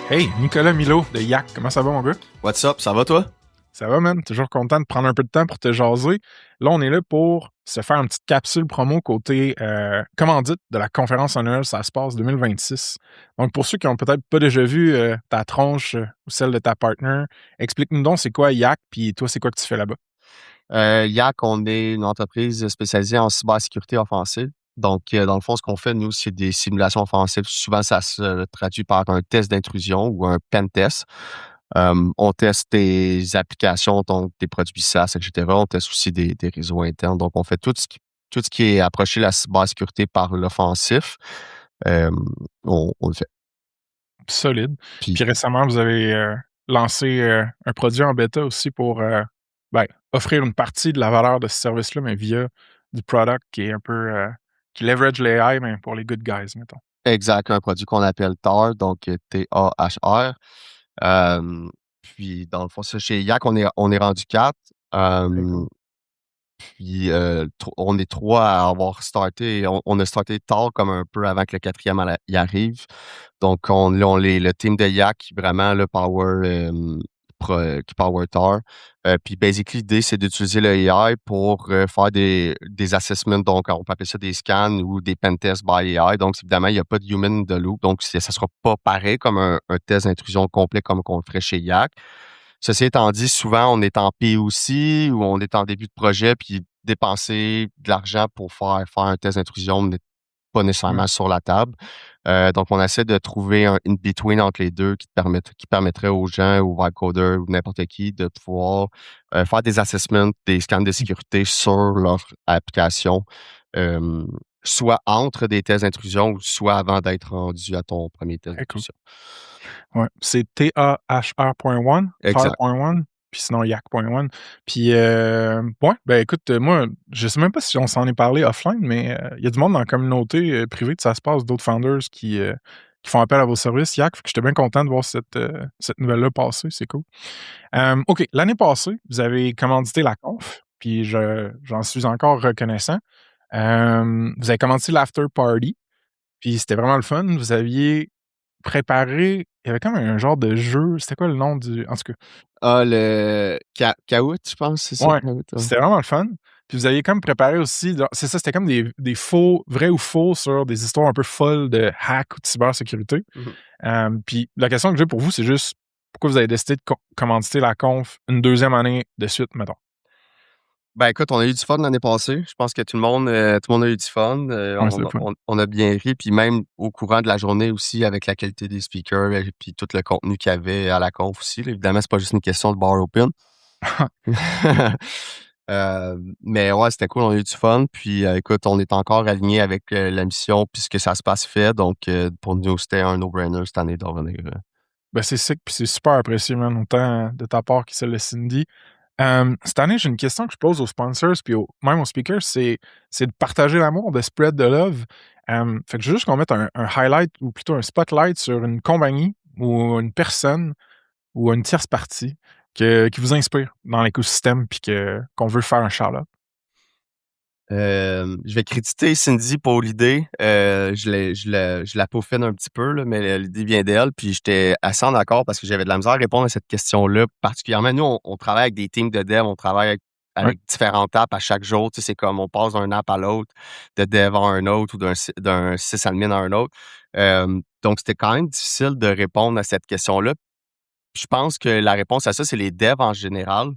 Hey, Nicolas Milo de Yak, comment ça va mon gars? What's up, ça va toi? Ça va, man? Toujours content de prendre un peu de temps pour te jaser. Là, on est là pour se faire une petite capsule promo côté commandite de la conférence annuelle Ça se passe 2026. Donc, pour ceux qui ont peut-être pas déjà vu ta tronche ou celle de ta partner, explique-nous donc c'est quoi Yak, puis toi, c'est quoi que tu fais là-bas? YAC, on est une entreprise spécialisée en cybersécurité offensive. Donc, dans le fond, ce qu'on fait, nous, c'est des simulations offensives. Souvent, ça se traduit par un test d'intrusion ou un pen test. On teste des applications, donc des produits SaaS, etc. On teste aussi des réseaux internes. Donc, on fait tout ce qui est approché la cybersécurité par l'offensif. Euh, on le fait. Solide. Puis, Puis récemment, vous avez lancé un produit en bêta aussi pour offrir une partie de la valeur de ce service-là, mais via du product qui est un peu qui leverage l'AI, mais pour les good guys, mettons. exact, un produit qu'on appelle TAR, donc TAHR. Euh, Puis, dans le fond, ça, chez YAC, on est rendu quatre. Très cool. Puis, on est trois à avoir starté. On a starté tard, comme un peu avant que le quatrième y arrive. Donc, là, on est le team de YAC qui vraiment le power, qui power tard. Puis, basically, l'idée, c'est d'utiliser le AI pour faire des assessments. Donc, on peut appeler ça des scans ou des pen tests by AI. Donc, évidemment, il n'y a pas de human in the loop. Donc, ça ne sera pas pareil comme un test d'intrusion complet comme qu'on le ferait chez YAC. Ceci étant dit, souvent, on est en POC ou on est en début de projet, puis dépenser de l'argent pour faire un test d'intrusion n'est pas Ouais. nécessairement sur la table. Donc, on essaie de trouver un in-between entre les deux qui permettrait aux gens, aux vibe coders ou n'importe qui de pouvoir faire des assessments, des scans de sécurité sur leur application, euh, soit entre des tests d'intrusion ou soit avant d'être rendu à ton premier test Très cool. d'intrusion. Ouais. C'est TAHR.1, Exact. TAR.1, puis sinon Yak.1. Puis, ouais, ben écoute, moi, je sais même pas si on s'en est parlé offline, mais il y a du monde dans la communauté privée de Ça se passe, d'autres founders qui font appel à vos services, Yak. Fait que j'étais bien content de voir cette nouvelle-là passer, c'est cool. OK, l'année passée, vous avez commandité la conf, puis j'en suis encore reconnaissant. Vous avez commandité l'after party, puis c'était vraiment le fun. Vous aviez préparé, il y avait comme un genre de jeu, c'était quoi le nom du en tout cas, Ah, le Kahoot, je pense, c'est ça? ouais, Kahoot, ouais. c'était vraiment le fun. Puis vous aviez comme préparé aussi c'est ça, c'était comme des faux vrais ou faux sur des histoires un peu folles de hack ou de cybersécurité. Mhm. Puis la question que j'ai pour vous, c'est juste pourquoi vous avez décidé de commanditer la conf une deuxième année de suite, mettons? Ben écoute, on a eu du fun l'année passée. Je pense que tout le monde a eu du fun. Ouais, c'est le fun. On a bien ri, puis même au courant de la journée aussi, avec la qualité des speakers, et puis tout le contenu qu'il y avait à la conf aussi. Là. Évidemment, c'est pas juste une question de bar open. Mais ouais, c'était cool, on a eu du fun. Puis écoute, on est encore aligné avec la mission puisque ça se passe fait. Donc pour nous, c'était un no-brainer cette année de revenir. Ben, c'est sick, puis c'est super apprécié, man, autant de ta part que celle de Cindy. Cette année, j'ai une question que je pose aux sponsors puis même aux speakers, c'est de partager l'amour, de spread the love. Fait que je veux juste qu'on mette un highlight ou plutôt un spotlight sur une compagnie ou une personne ou une tierce partie qui vous inspire dans l'écosystème puis qu'on veut faire un shout-out. Je vais créditer Cindy pour l'idée. Je la peaufine un petit peu, là, mais l'idée vient d'elle. Puis j'étais assez en accord parce que j'avais de la misère à répondre à cette question-là. Particulièrement, nous, on travaille avec des teams de dev, on travaille Ouais. avec différentes apps à chaque jour. Tu sais, c'est comme on passe d'un app à l'autre, de dev à un autre ou d'un sysadmin à un autre. Donc, c'était quand même difficile de répondre à cette question-là. Je pense que la réponse à ça, c'est les devs en général.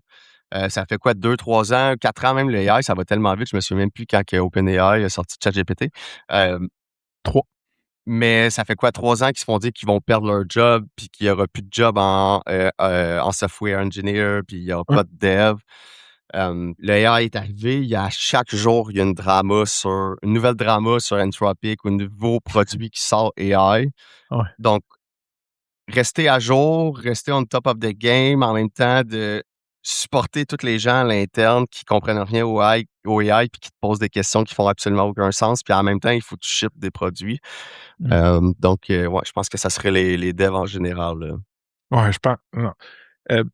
Ça fait quoi, 2, 3 ans, 4 ans même, le AI, ça va tellement vite, je me souviens même plus quand que OpenAI a sorti ChatGPT. Euh, 3. mais ça fait quoi, 3 ans qu'ils se font dire qu'ils vont perdre leur job, puis qu'il y aura plus de job en software engineer, puis il y aura Ouais. pas de dev. Le AI est arrivé, il y a chaque jour, il y a une nouvelle drama sur Anthropic ou un nouveau produit qui sort AI. Ouais. Donc, rester à jour, rester on top of the game, en même temps de supporter tous les gens à l'interne qui comprennent rien au AI puis qui te posent des questions qui font absolument aucun sens. Puis en même temps, il faut que tu shippes des produits. Mmh. Donc, ouais, je pense que ça serait les devs en général, là. Ouais, je pense non. Heu,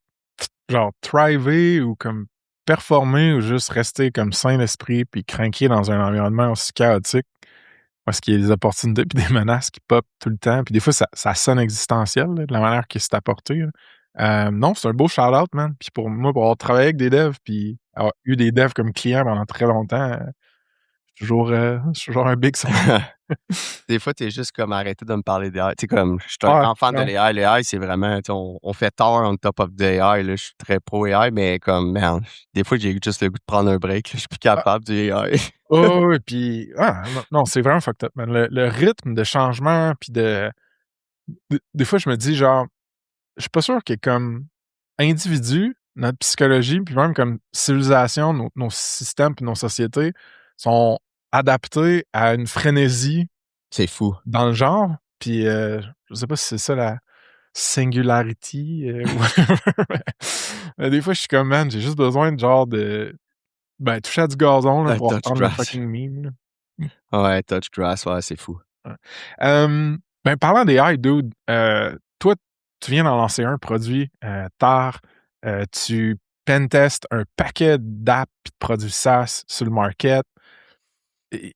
genre thriver ou comme performer ou juste rester comme sain d'esprit puis cranky dans un environnement aussi chaotique. parce qu'il y a des opportunités puis des menaces qui pop tout le temps. Puis des fois, ça sonne existentiel, là, de la manière que c'est apporté, là. Non, c'est un beau shout-out, man. Puis pour moi, pour avoir travaillé avec des devs puis avoir eu des devs comme clients pendant très longtemps, c'est toujours un big ça. Des fois, tu es juste comme arrêtez de me parler d'AI. Tu sais, comme je suis un Ouais, grand fan de non. l'AI. L'AI, c'est vraiment, tu sais, on fait tort on top of the AI. Là, je suis très pro AI, mais comme, man, des fois, j'ai juste le goût de prendre un break. Je suis plus Ah, capable du AI. oh, oui, puis non, c'est vraiment fucked up, man. Le rythme de changement puis des fois, je me dis genre, je suis pas sûr que comme individu, notre psychologie, puis même comme civilisation, nos systèmes puis nos sociétés sont adaptés à une frénésie C'est fou. dans le genre. Puis je sais pas si c'est ça la singularity, whatever. Mais des fois, je suis comme: «Man, j'ai juste besoin de genre toucher à du gazon là, Un pour touch reprendre le grass. fucking meme, là». Ouais, touch grass, ouais, c'est fou. Ouais. Parlant des AI, dude, toi, tu viens d'en lancer un produit, tard, tu pentestes un paquet d'apps et de produits SaaS sur le market. Et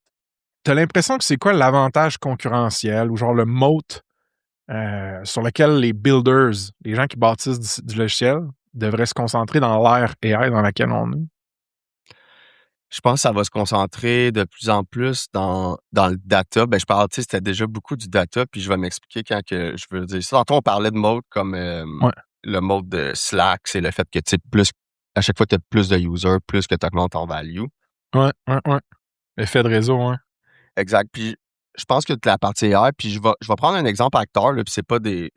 tu l'impression que c'est quoi l'avantage concurrentiel ou genre le moat, sur lequel les builders, les gens qui bâtissent du logiciel, devraient se concentrer dans l'ère AI dans laquelle on est? Je pense que ça va se concentrer de plus en plus dans le data. Ben, je parle, tu sais, c'était déjà beaucoup du data, puis je vais m'expliquer quand que je veux dire ça. Tantôt, on parlait de mode comme Ouais, le mode de Slack, c'est le fait que, tu sais, plus, à chaque fois que tu as plus de users, plus que tu augmentes ton value. ouais, ouais, ouais. L'effet de réseau, ouais. Exact. Puis je pense que la partie AI, puis je vais prendre un exemple acteur, là, puis c'est pas de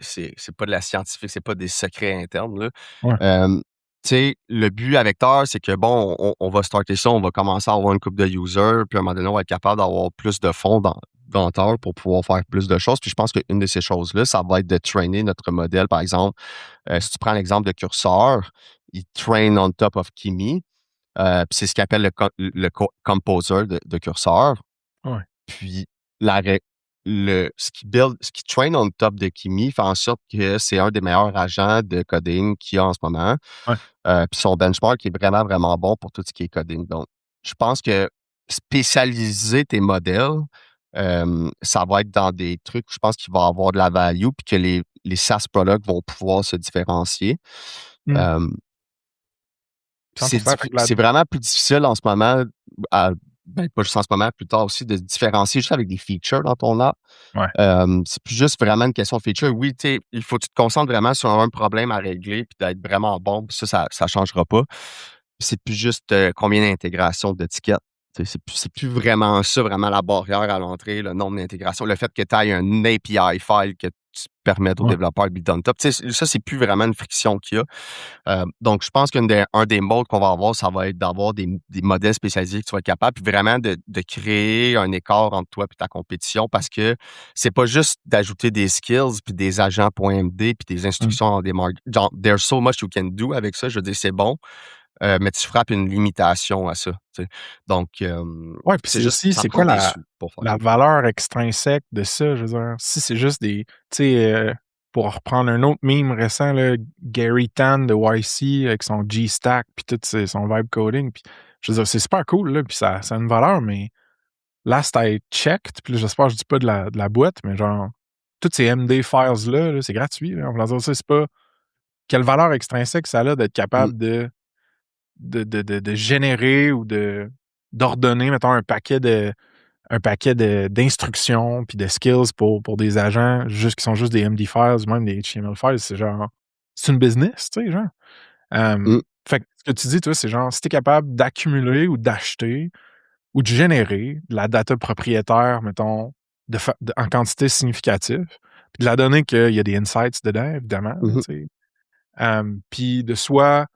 la scientifique, c'est pas des secrets internes, là. Ouais, Tu sais, le but avec Tor, c'est que bon, on va starter ça, on va commencer à avoir une couple de users, puis à un moment donné, on va être capable d'avoir plus de fonds dans Tor pour pouvoir faire plus de choses. Puis je pense qu'une de ces choses-là, ça va être de trainer notre modèle. Par exemple, si tu prends l'exemple de Cursor, il train on top of Kimi. Puis c'est ce qu'on appelle composer de Cursor. ouais, Puis la ré ce qui train on top de Kimi fait en sorte que c'est un des meilleurs agents de coding qu'il y a en ce moment. ouais. Puis son benchmark est vraiment, vraiment bon pour tout ce qui est coding. Donc, je pense que spécialiser tes modèles, ça va être dans des trucs où je pense qu'il va avoir de la value puis que les SaaS products vont pouvoir se différencier. Mmh. Hem 100%. Fait que la c'est vraiment plus difficile en ce moment, à pas juste en ce moment, plus tard aussi, de se différencier juste avec des features dans ton app. ouais. C'est plus juste vraiment une question de feature. Oui, tu sais, il faut que tu te concentres vraiment sur un problème à régler puis d'être vraiment bon, puis ça changera pas. C'est plus juste, combien d'intégrations d'étiquettes. Tu sais, c'est plus vraiment ça, vraiment la barrière à l'entrée, le nombre d'intégrations. Le fait que tu ailles un API file que tu permettes aux Ouais. développeurs de build on top. Tu sais, ça, c'est plus vraiment une friction qu'il y a. Donc, je pense un des modes qu'on va avoir, ça va être d'avoir des modèles spécialisés que tu vas être capable, puis vraiment de créer un écart entre toi et ta compétition parce que c'est pas juste d'ajouter des skills puis des agents.md puis des Mmh. instructions en démarque. Genre, there's so much you can do avec ça. Je veux dire, c'est bon, mais tu frappes une limitation à ça. Tu sais. Donc, Ouais, puis c'est c'est juste, aussi, ça c'est prend quoi des la sous pour faire la ça. valeur extrinsèque de ça? Je veux dire, si c'est juste des tu sais, pour reprendre un autre meme récent, là, Gary Tan de YC avec son G-Stack puis tout son vibe coding, puis je veux dire, c'est super cool, là, puis ça a une valeur, mais last I checked, puis là, j'espère que je dis pas de la boîte, mais genre, toutes ces MD files-là, là, c'est gratuit, là, on va dire ça, c'est pas quelle valeur extrinsèque ça a d'être Mmh, capable de générer ou d'ordonner, mettons, un paquet d'instructions puis de skills pour des agents juste qui sont juste des MD files ou même des HTML files, c'est genre c'est une business, tu sais, genre. mmh, Fait que ce que tu dis, toi, c'est genre si tu es capable d'accumuler ou d'acheter ou de générer de la data propriétaire, mettons, en quantité significative, puis de la donner qu'il y a des insights dedans, évidemment, là, mmh. tu sais. Puis de soit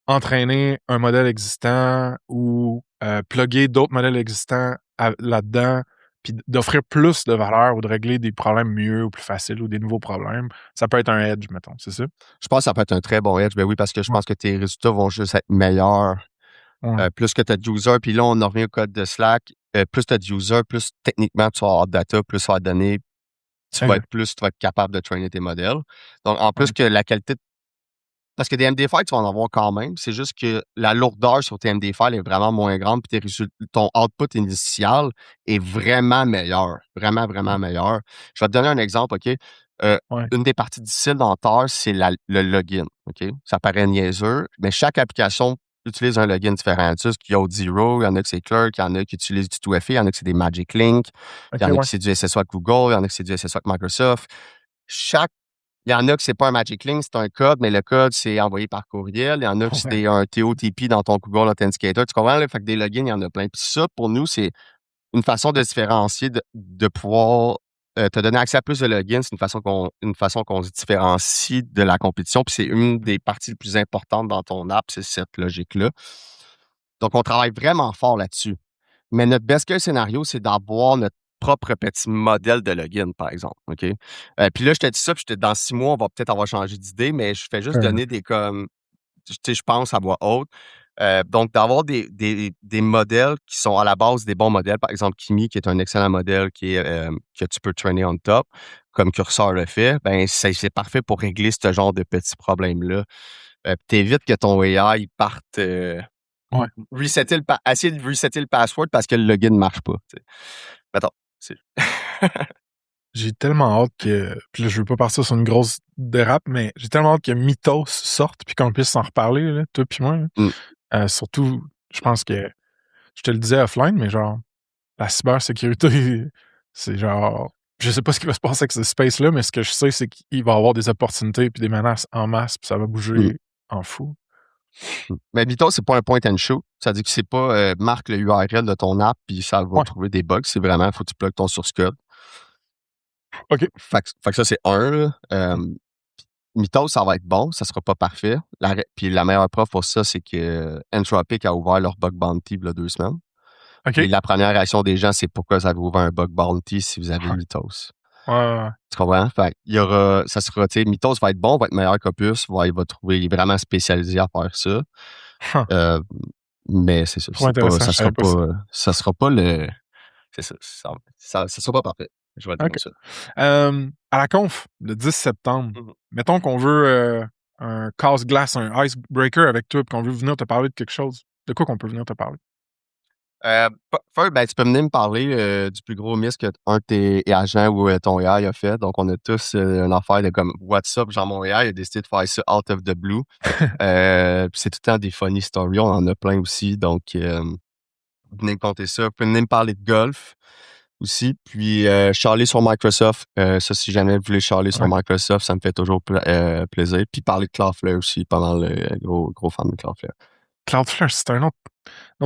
entraîner un modèle existant ou plugger d'autres modèles existants là-dedans, puis d'offrir plus de valeur ou de régler des problèmes mieux ou plus faciles ou des nouveaux problèmes. Ça peut être un edge, mettons, c'est ça? Je pense que ça peut être un très bon edge. Ben oui, parce que je Ouais, pense que tes résultats vont juste être meilleurs. ouais, Plus que tu as de users, puis là, on en revient au code de Slack. Plus tu as de users, plus techniquement tu vas avoir de data, plus ça va donner, tu vas exact. être capable de trainer tes modèles. Donc, en plus Ouais, que la qualité Parce que des MD5, tu vas en avoir quand même. C'est juste que la lourdeur sur tes MD5 est vraiment moins grande, puis ton output initial est vraiment meilleur. Vraiment, vraiment meilleur. Je vais te donner un exemple, OK? Ouais. Une des parties difficiles dans Tor, c'est le login, OK? Ça paraît niaiseux, mais chaque application utilise un login différent. Tu sais, qu'il y a Auth0, il y en a que c'est Clerk, il y en a qui utilisent du 2FA, il y en a que c'est des Magic Link, il y OK, en a ouais. qui c'est du SSO avec Google, il y en a que c'est du SSO avec Microsoft. Chaque Il y en a que c'est pas un Magic Link, c'est un code, mais le code, c'est envoyé par courriel. Il y en a que Ouais. c'est un TOTP dans ton Google Authenticator. Tu comprends, là? Fait que des logins, il y en a plein. Puis ça, pour nous, c'est une façon de se différencier, de pouvoir te donner accès à plus de logins. C'est une façon qu'on se différencie de la compétition. Puis c'est une des parties les plus importantes dans ton app, c'est cette logique-là. Donc, on travaille vraiment fort là-dessus. Mais notre best case scénario, c'est d'avoir notre propre petit modèle de login, par exemple. OK? Puis là, je t'ai dit ça, puis dans 6 mois, on va peut-être avoir changé d'idée, mais je fais juste Fair donner enough. des comme, tu sais, je pense à voix haute. Donc, d'avoir des modèles qui sont à la base des bons modèles. Par exemple, Kimi, qui est un excellent modèle que tu peux traîner on top, comme Cursor le fait, ben c'est parfait pour régler ce genre de petits problèmes-là. T'évites que ton AI il parte Ouais. essayer de resetter le password parce que le login ne marche pas. Tu sais. Mettons, c'est J'ai tellement hâte que puis là, je veux pas partir sur une grosse dérape, mais j'ai tellement hâte que Mythos sorte puis qu'on puisse s'en reparler, là, toi puis moi, là. Mmh, Surtout, je pense que je te le disais offline, mais genre, la cybersécurité, c'est genre je sais pas ce qui va se passer avec ce space-là, mais ce que je sais, c'est qu'il va y avoir des opportunités puis des menaces en masse, puis ça va mmh, bouger en fou. Mais Vito, c'est pas un point and shoot. Ça veut dire que c'est pas marque le URL de ton app puis ça va Ouais, trouver des bugs. C'est vraiment, faut que tu plugues ton source code. OK. Fait que ça, c'est un, là. Mythos, ça va être bon, ça sera pas parfait. Puis la meilleure preuve pour ça, c'est que Anthropic a ouvert leur bug bounty il y a 2 semaines. Puis OK. la première réaction des gens, c'est pourquoi vous avez ouvert un bug bounty si vous avez Ouais. Mythos. Ouais, ouais, ouais. Tu comprends? Fait il y aura, ça sera, tu sais, Mythos va être bon, va être meilleur qu'Opus, il va trouver, il est vraiment spécialisé à faire ça. Huh. Euh, mais c'est ça, Trop intéressant, je savais pas ça. ça sera pas le, c'est ça sera pas parfait. Je vais le dire OK. comme ça. À la conf, le 10 septembre, Mhm. mettons qu'on veut, un casse-glace, un icebreaker avec toi, puis qu'on veut venir te parler de quelque chose. De quoi qu'on peut venir te parler? Ben, tu peux venir me parler du plus gros miss que un de tes agents ou ton AI a fait. Donc, on a tous une affaire de comme WhatsApp, genre mon AI a décidé de faire ça out of the blue. Puis c'est tout le temps des funny stories, on en a plein aussi. Donc, venez me conter ça. Vous pouvez venir me parler de golf aussi. Puis, charler sur Microsoft. Ça, si jamais vous voulez charler sur Ouais. Microsoft, ça me fait toujours plaisir. Puis, parler de Cloudflare aussi, pas mal gros fan de Cloudflare. Cloudflare, c'est un autre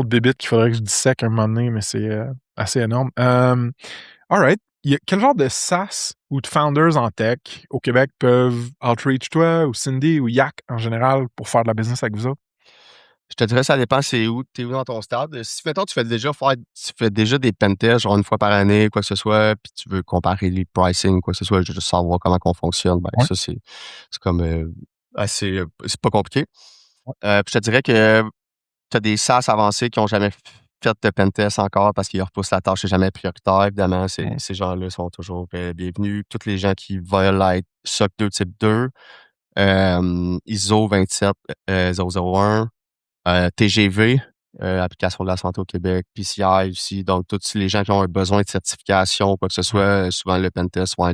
bébite qu'il faudrait que je dissèque un moment donné, mais c'est, assez énorme. Alright. Quel genre de SaaS ou de founders en tech au Québec peuvent outreach toi ou Cindy ou Yak en général pour faire de la business avec vous autres? Je te dirais, ça dépend t'es où dans ton stade. Si, mettons, tu fais déjà des pentests, genre une fois par année, quoi que ce soit, puis tu veux comparer les pricing, quoi que ce soit, juste savoir comment qu'on fonctionne, ben, Ouais. ça, c'est comme, assez, c'est pas compliqué. Ouais. Puis je te dirais que tu as des SaaS avancés qui ont jamais fait de pentest encore parce qu'ils repoussent la tâche, c'est jamais prioritaire. Évidemment, Ouais. ces gens-là sont toujours bienvenus. Tous les gens qui veulent être SOC 2 type 2, ISO 27001, TGV, Application de la santé au Québec, PCI aussi. Donc, tous les gens qui ont un besoin de certification ou quoi que ce Ouais. soit, souvent le pentest va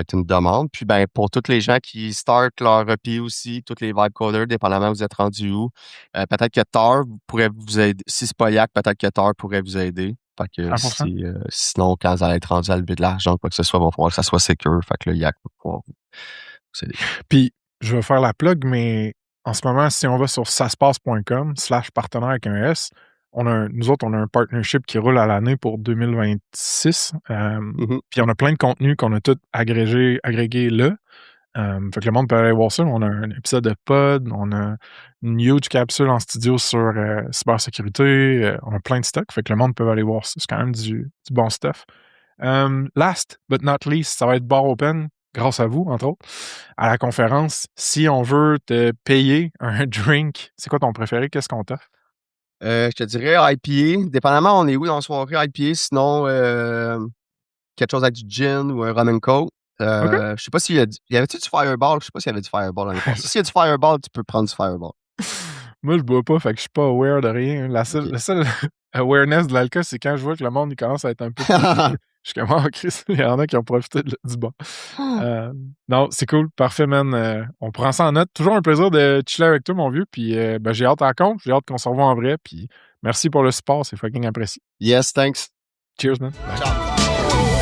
être une demande. Puis, ben, pour tous les gens qui startent leur EPI aussi, tous les vibe coders, dépendamment vous êtes rendu où, peut-être que Tar pourrait vous aider. Si c'est pas Yak, peut-être que Tar pourrait vous aider. Fait que 100%. sinon, quand vous allez être rendu à lever de l'argent, quoi que ce soit, il va falloir que ça soit secure. Fait que le Yak va pouvoir vous aider. Puis, je vais faire la plug, mais en ce moment, si on va sur saspace.com/partenaire avec un S, nous autres, on a un partnership qui roule à l'année pour 2026. Mhm. Puis on a plein de contenus qu'on a tout agrégué là. Fait que le monde peut aller voir ça. On a un épisode de pod, on a une huge capsule en studio sur cybersécurité. On a plein de stock. Fait que le monde peut aller voir ça. C'est quand même du bon stuff. Last but not least, ça va être bar open, grâce à vous, entre autres, à la conférence. Si on veut te payer un drink, c'est quoi ton préféré? Qu'est-ce qu'on t'offre? Je te dirais IPA. Dépendamment, on est où dans la soirée IPA. Sinon, quelque chose avec du gin ou un rum and coke. OK. Je sais pas s'il y a y avait-tu du Fireball? Je sais pas s'il y avait du Fireball l'année passée. S'il y a du Fireball, tu peux prendre du Fireball. Moi, je bois pas, fait que je suis pas aware de rien. OK. La seule awareness de l'alcool, c'est quand je vois que le monde, il commence à être un peu plus sérieux. Je suis comme: «Ah Christ, il y en a qui ont profité du bon». Non, c'est cool, parfait man, on prend ça en note. Toujours un plaisir de chiller avec toi mon vieux, puis, ben, j'ai hâte à la conf, j'ai hâte qu'on se revoie en vrai, puis merci pour le support, c'est fucking apprécié. Yes, thanks. Cheers man. Bye. Ciao.